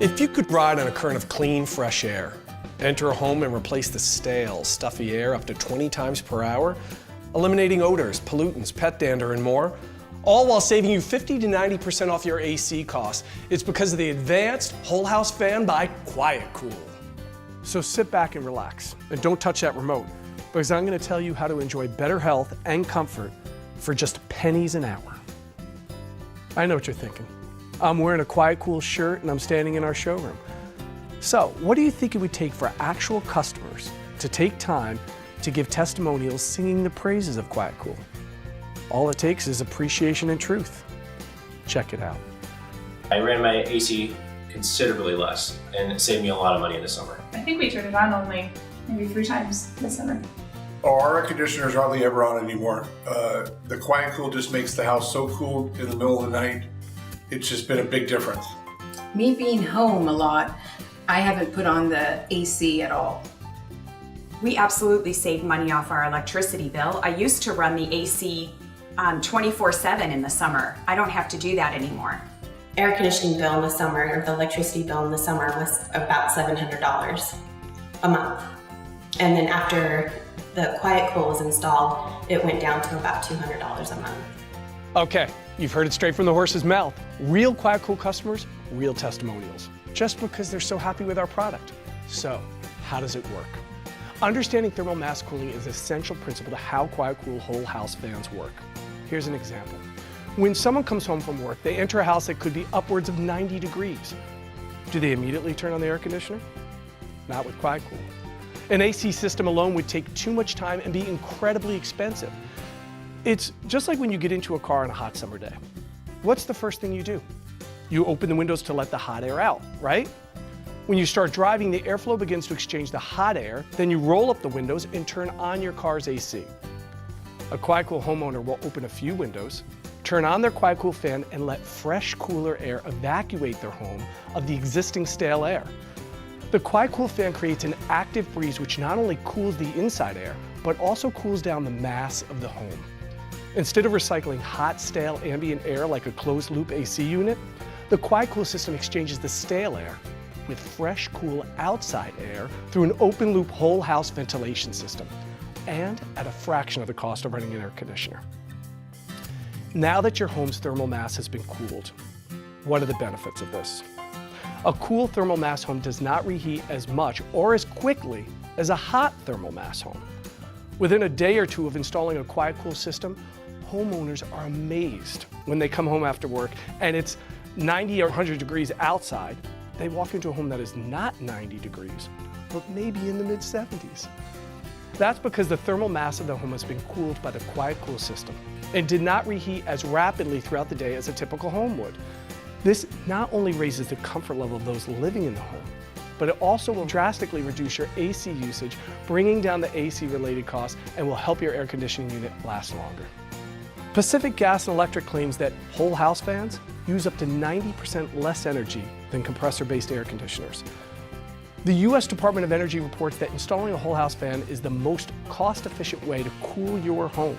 If you could ride on a current of clean, fresh air, enter a home and replace the stale, stuffy air up to 20 times per hour, eliminating odors, pollutants, pet dander, and more, all while saving you 50 to 90% off your AC costs, it's because of the advanced whole house fan by QuietCool. So sit back and relax, and don't touch that remote, because I'm going to tell you how to enjoy better health and comfort for just pennies an hour. I know what you're thinking. I'm wearing a QuietCool shirt and I'm standing in our showroom. So, what do you think it would take for actual customers to take time to give testimonials singing the praises of QuietCool? All it takes is appreciation and truth. Check it out. I ran my AC considerably less, and it saved me a lot of money in the summer. I think we turned it on only maybe 3 times this summer. Oh, our air conditioner's hardly ever on anymore. The QuietCool just makes the house so cool in the middle of the night. It's just been a big difference. Me being home a lot, I haven't put on the AC at all. We absolutely save money off our electricity bill. I used to run the AC 24/7 in the summer. I don't have to do that anymore. Air conditioning bill in the summer, or the electricity bill in the summer, was about $700 a month. And then after the QuietCool was installed, it went down to about $200 a month. Okay, you've heard it straight from the horse's mouth. Real QuietCool customers, real testimonials, just because they're so happy with our product. So, how does it work? Understanding thermal mass cooling is an essential principle to how QuietCool whole house fans work. Here's an example. When someone comes home from work, they enter a house that could be upwards of 90 degrees. Do they immediately turn on the air conditioner? Not with QuietCool. An AC system alone would take too much time and be incredibly expensive. It's just like when you get into a car on a hot summer day. What's the first thing you do? You open the windows to let the hot air out, right? When you start driving, the airflow begins to exchange the hot air, then you roll up the windows and turn on your car's AC. A QuietCool homeowner will open a few windows, turn on their QuietCool fan, and let fresh, cooler air evacuate their home of the existing stale air. The QuietCool fan creates an active breeze which not only cools the inside air, but also cools down the mass of the home. Instead of recycling hot, stale ambient air like a closed-loop AC unit, the QuietCool system exchanges the stale air with fresh, cool outside air through an open-loop whole-house ventilation system, and at a fraction of the cost of running an air conditioner. Now that your home's thermal mass has been cooled, what are the benefits of this? A cool thermal mass home does not reheat as much or as quickly as a hot thermal mass home. Within a day or two of installing a QuietCool system, homeowners are amazed when they come home after work and it's 90 or 100 degrees outside. They walk into a home that is not 90 degrees, but maybe in the mid-70s. That's because the thermal mass of the home has been cooled by the QuietCool system and did not reheat as rapidly throughout the day as a typical home would. This not only raises the comfort level of those living in the home, but it also will drastically reduce your AC usage, bringing down the AC-related costs, and will help your air conditioning unit last longer. Pacific Gas and Electric claims that whole house fans use up to 90% less energy than compressor-based air conditioners. The U.S. Department of Energy reports that installing a whole house fan is the most cost-efficient way to cool your home.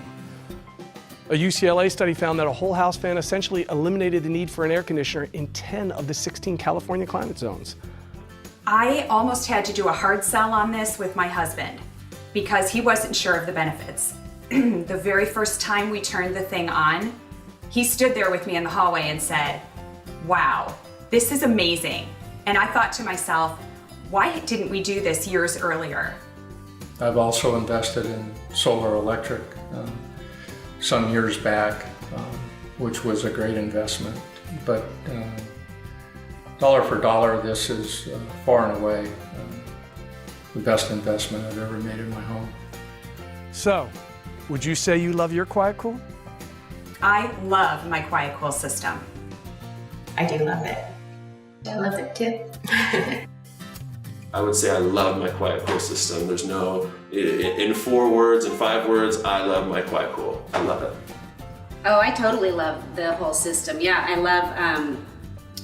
A UCLA study found that a whole house fan essentially eliminated the need for an air conditioner in 10 of the 16 California climate zones. I almost had to do a hard sell on this with my husband because he wasn't sure of the benefits. The very first time we turned the thing on, he stood there with me in the hallway and said, "Wow, this is amazing." And I thought to myself, why didn't we do this years earlier? I've also invested in solar electric some years back, which was a great investment. But dollar for dollar, this is far and away the best investment I've ever made in my home. So, would you say you love your QuietCool? I love my QuietCool system. I do love it. I love it too. I would say I love my QuietCool system. There's no, in 4 words, in 5 words, I love my QuietCool. I love it. Oh, I totally love the whole system. Yeah, I love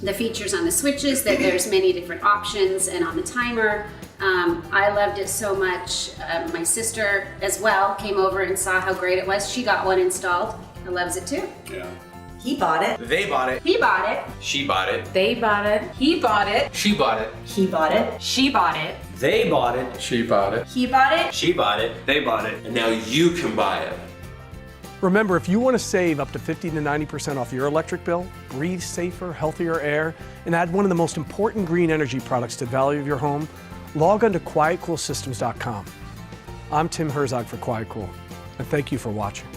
the features on the switches, that there's many different options, and on the timer. I loved it so much. My sister as well came over and saw how great it was. She got one installed and loves it too. Yeah. He bought it. They bought it. He bought it. She bought it. They bought it. He bought it. She bought it. He bought it. She bought it. They bought it. She bought it. He bought it. She bought it. They bought it. And now you can buy it. Remember, if you want to save up to 50 to 90% off your electric bill, breathe safer, healthier air, and add one of the most important green energy products to the value of your home, log on to QuietCoolSystems.com. I'm Tim Herzog for QuietCool, and thank you for watching.